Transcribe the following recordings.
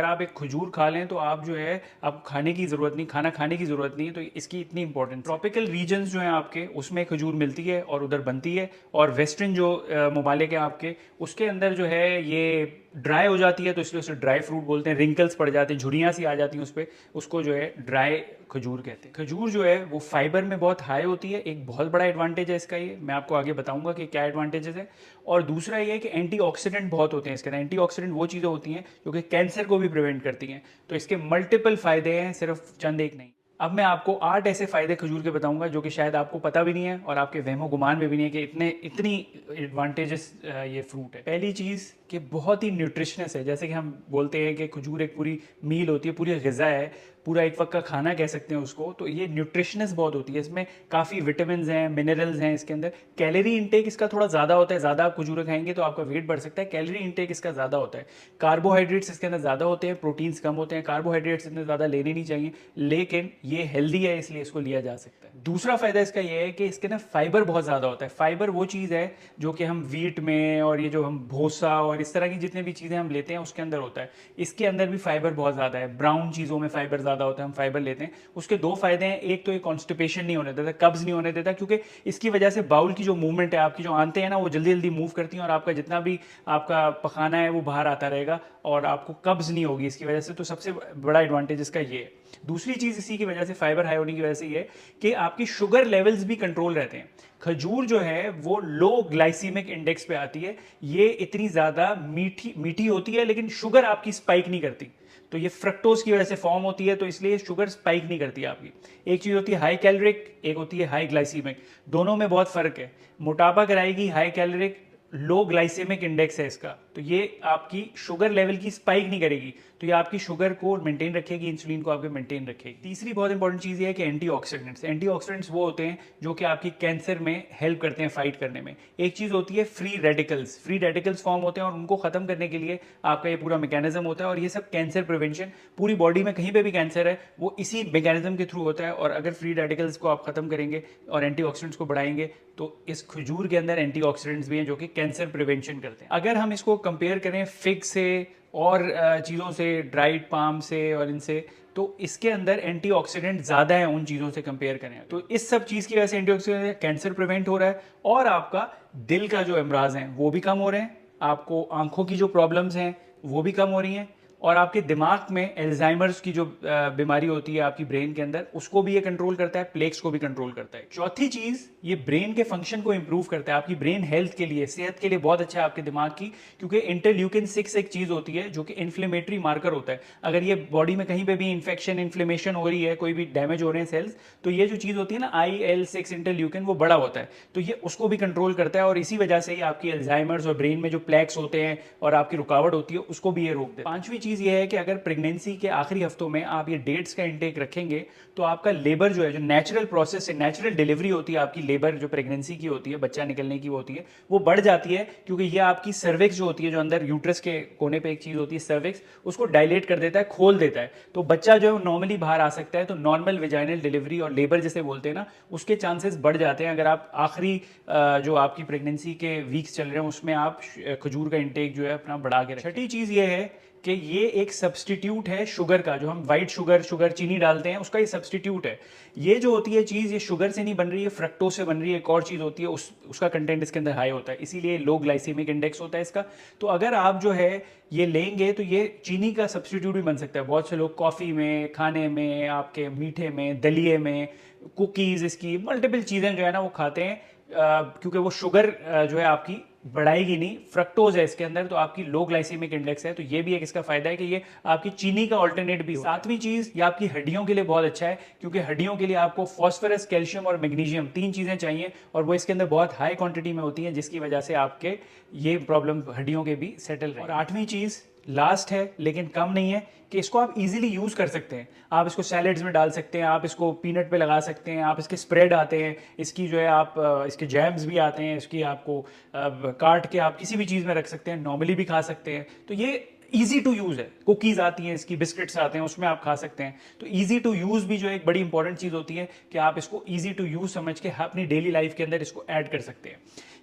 अगर आप एक खजूर खा लें तो आप जो है आपको खाने की ज़रूरत नहीं, खाना खाने की ज़रूरत नहीं है, तो इसकी इतनी इंपॉर्टेंस। ट्रॉपिकल रीजन्स जो हैं आपके उसमें खजूर मिलती है और उधर बनती है, और वेस्टर्न जो ममालिक है आपके उसके अंदर जो है ये ड्राई हो जाती है, तो इसलिए उसे ड्राई फ्रूट बोलते हैं। रिंकल्स पड़ जाते हैं, झुर्रियाँ सी आ जाती हैं उस पर, उसको जो है ड्राई खजूर कहते हैं। खजूर जो है वो फाइबर में बहुत हाई होती है, एक बहुत बड़ा एडवांटेज है इसका, ये मैं आपको आगे बताऊंगा कि क्या एडवांटेजेस है। और दूसरा ये है कि एंटीऑक्सीडेंट बहुत होते हैं इसके अंदर। एंटीऑक्सीडेंट वो चीज़ें होती हैं जो कि कैंसर को भी प्रिवेंट करती हैं, तो इसके मल्टीपल फायदे हैं, सिर्फ चंद एक नहीं। अब मैं आपको 8 ऐसे फायदे खजूर के बताऊंगा जो कि शायद आपको पता भी नहीं है और आपके वहमो गुमान में भी नहीं है कि इतनी एडवांटेजेस ये फ्रूट है। पहली चीज़ कि बहुत ही न्यूट्रिशनस है। जैसे कि हम बोलते हैं कि खजूर एक पूरी मील होती है, पूरी ग़िज़ा है, पूरा एक वक्त का खाना कह सकते हैं उसको। तो ये न्यूट्रिशनस बहुत होती है, इसमें काफ़ी विटामिन हैं, मिनरल्स हैं इसके अंदर। कैलोरी इंटेक इसका थोड़ा ज़्यादा होता है, ज़्यादा आप खजूर खाएंगे तो आपका वेट बढ़ सकता है, कैलोरी इंटेक इसका ज़्यादा होता है। कार्बोहाइड्रेट्स इसके अंदर ज़्यादा होते हैं, प्रोटीन्स कम होते हैं। कार्बोहाइड्रेट्स इतने ज़्यादा लेने नहीं चाहिए, लेकिन ये हेल्दी है इसलिए इसको लिया जा सकता है। दूसरा फ़ायदा इसका ये है कि इसके अंदर फाइबर बहुत ज़्यादा होता है। फाइबर वो चीज़ है जो कि हम वीट में और ये जो हम भूसा और इस तरह की जितने भी चीज़ें हम लेते हैं उसके अंदर होता है। इसके अंदर भी फाइबर बहुत ज़्यादा है। ब्राउन चीज़ों में फाइबर ज़्यादा होता है, हम फाइबर लेते हैं। उसके दो फायदे हैं, एक तो ये कॉन्स्टिपेशन नहीं होने देता, कब्ज नहीं होने देता, क्योंकि इसकी वजह से बाउल की जो मूवमेंट है, आपकी जो आंतें हैं ना, वो जल्दी जल्दी मूव करती हैं और आपका जितना भी आपका पखाना है वो बाहर आता रहेगा और आपको कब्ज नहीं होगी इसकी वजह से। तो सबसे बड़ा एडवांटेज इसका ये है। दूसरी चीज़ इसी की वजह से, फाइबर हाई होने की वजह से ये कि आपकी शुगर लेवल्स भी कंट्रोल रहते हैं। खजूर जो है वो लो ग्लाइसीमिक इंडेक्स पे आती है। ये इतनी ज़्यादा मीठी मीठी होती है लेकिन शुगर आपकी स्पाइक नहीं करती। तो ये फ्रक्टोज की वजह से फॉर्म होती है, तो इसलिए शुगर स्पाइक नहीं करती आपकी। एक चीज़ होती है हाई कैलोरिक, एक होती है हाई ग्लाइसीमिक। दोनों में बहुत फ़र्क है। मोटापा कराएगी हाई कैलोरिक, लो ग्लाइसेमिक इंडेक्स है इसका, तो ये आपकी शुगर लेवल की स्पाइक नहीं करेगी, तो ये आपकी शुगर को मेंटेन रखेगी, इंसुलिन को आपके मेंटेन रखेगी। तीसरी बहुत इंपॉर्टेंट चीज़ ये है कि एंटीऑक्सीडेंट्स। एंटीऑक्सीडेंट्स वो होते हैं जो कि आपकी कैंसर में हेल्प करते हैं फाइट करने में। एक चीज़ होती है free radicals. Free radicals form होते हैं और उनको ख़त्म करने के लिए आपका ये पूरा मैकेनिज्म होता है। और ये सब कैंसर प्रिवेंशन, पूरी बॉडी में कहीं पे भी कैंसर है वो इसी मैकेनिज्म के थ्रू होता है। और अगर फ्री रेडिकल्स को आप ख़त्म करेंगे और एंटीऑक्सीडेंट्स को बढ़ाएंगे तो इस खजूर के अंदर एंटीऑक्सीडेंट्स भी हैं जो कि कैंसर प्रिवेंशन करते हैं। अगर हम इसको कंपेयर करें फिग से और चीज़ों से, ड्राइड पाम से और इनसे, तो इसके अंदर एंटीऑक्सीडेंट ज़्यादा है उन चीज़ों से कंपेयर करें तो। इस सब चीज़ की वजह से एंटीऑक्सीडेंट, कैंसर प्रिवेंट हो रहा है और आपका दिल का जो अमराज हैं वो भी कम हो रहे हैं, आपको आंखों की जो प्रॉब्लम्स हैं वो भी कम हो रही हैं, और आपके दिमाग में एल्जाइमर्स की जो बीमारी होती है आपकी ब्रेन के अंदर, उसको भी ये कंट्रोल करता है, प्लेक्स को भी कंट्रोल करता है। चौथी चीज़, ये ब्रेन के फंक्शन को इंप्रूव करता है। आपकी ब्रेन हेल्थ के लिए, सेहत के लिए बहुत अच्छा है आपके दिमाग की, क्योंकि इंटरल्यूकिन 6 एक चीज़ होती है जो कि इन्फ्लेमेटरी मार्कर होता है। अगर ये बॉडी में कहीं पर भी इन्फेक्शन, इन्फ्लेमेशन हो रही है, कोई भी डैमेज हो रहे हैं सेल्स, तो ये जो चीज़ होती है ना IL-6 इंटरल्यूकिन, वो बड़ा होता है, तो ये उसको भी कंट्रोल करता है। और इसी वजह से ही आपकी एल्जाइमर्स और ब्रेन में जो प्लेक्स होते हैं और आपकी रुकावट होती है उसको भी ये रोक देता है। पांचवी चीज़ ये है कि अगर प्रेगनेंसी के आखिरी हफ्तों में आप ये डेट्स का इंटेक रखेंगे तो आपका लेबर जो है, जो नेचुरल प्रोसेस है, नेचुरल डिलीवरी होती है आपकी, लेबर जो प्रेगनेंसी की होती है, बच्चा निकलने की होती है, वो बढ़ जाती है। क्योंकि ये आपकी सर्विक्स जो होती है, जो अंदर यूट्रस के कोने पे एक चीज़ होती है सर्विक्स, उसको डायलेट कर देता है, खोल देता है, तो बच्चा जो है नॉर्मली बाहर आ सकता है। तो नॉर्मल वेजाइनल डिलीवरी और लेबर जैसे बोलते हैं ना, उसके चांसेस बढ़ जाते हैं अगर आप आखिरी जो आपकी प्रेगनेंसी के वीक्स चल रहे हैं उसमें आप खजूर का इंटेक जो है अपना बढ़ा के रखें। छठी चीज़ ये है कि ये एक सब्सटीट्यूट है शुगर का, जो हम वाइट शुगर चीनी डालते हैं उसका ये सब्सटीट्यूट है। ये जो होती है चीज़, ये शुगर से नहीं बन रही है, फ्रक्टोज से बन रही है। एक और चीज़ होती है उसका कंटेंट इसके अंदर हाई होता है, इसीलिए लो ग्लाइसेमिक इंडेक्स होता है इसका। तो अगर आप जो है ये लेंगे तो ये चीनी का सब्सटीट्यूट भी बन सकता है। बहुत से लोग कॉफ़ी में, खाने में, आपके मीठे में, दलिए में, कुकीज़, इसकी मल्टीपल चीज़ें जो है ना वो खाते हैं, क्योंकि वो शुगर जो है आपकी बढ़ाएगी नहीं, फ्रक्टोज है इसके अंदर, तो आपकी लो ग्लाइसेमिक इंडेक्स है। तो ये भी एक इसका फायदा है कि ये आपकी चीनी का ऑल्टरनेट भी हो। सातवीं चीज, ये आपकी हड्डियों के लिए बहुत अच्छा है, क्योंकि हड्डियों के लिए आपको फॉस्फोरस, कैल्शियम और मैग्नीशियम, 3 चीजें चाहिए, और वो इसके अंदर बहुत हाई क्वांटिटी में होती हैं, जिसकी वजह से आपके ये प्रॉब्लम हड्डियों के भी सेटल रहे। और आठवीं चीज लास्ट है लेकिन कम नहीं है, कि इसको आप इजीली यूज़ कर सकते हैं। आप इसको सैलेड्स में डाल सकते हैं, आप इसको पीनट पे लगा सकते हैं, आप इसके स्प्रेड आते हैं, इसकी जो है आप इसके जैम्स भी आते हैं, इसकी आपको काट के आप किसी भी चीज़ में रख सकते हैं, नॉर्मली भी खा सकते हैं। तो ये ईजी टू यूज है, कुकीज आती हैं, इसकी बिस्किट्स आते हैं, उसमें आप खा सकते हैं। तो ईजी टू यूज भी जो एक बड़ी इंपॉर्टेंट चीज होती है कि आप इसको ईजी टू यूज समझ के अपनी डेली लाइफ के अंदर इसको ऐड कर सकते हैं।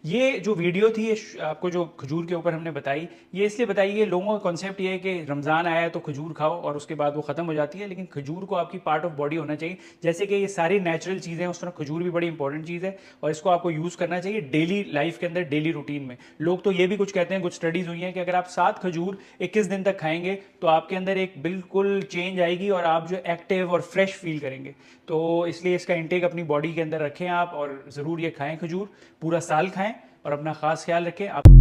ये जो वीडियो थी, ये आपको जो खजूर के ऊपर हमने बताई, ये इसलिए बताई है, लोगों का कॉन्सेप्ट ये है कि रमज़ान आया है तो खजूर खाओ और उसके बाद वो ख़त्म हो जाती है, लेकिन खजूर को आपकी पार्ट ऑफ बॉडी होना चाहिए। जैसे कि ये सारी नेचुरल चीज़ें हैं, उस तरह खजूर भी बड़ी इंपॉर्टेंट चीज़ है और इसको आपको यूज़ करना चाहिए डेली लाइफ के अंदर, डेली रूटीन में। लोग तो ये भी कुछ कहते हैं, कुछ स्टडीज़ हुई हैं कि अगर आप 7 खजूर 21 दिन तक खाएंगे तो आपके अंदर एक बिल्कुल चेंज आएगी और आप जो एक्टिव और फ्रेश फील करेंगे। तो इसलिए इसका इंटेक अपनी बॉडी के अंदर रखें आप, और ज़रूर ये खाएं खजूर, पूरा साल खाएं और अपना खास ख्याल रखें आप।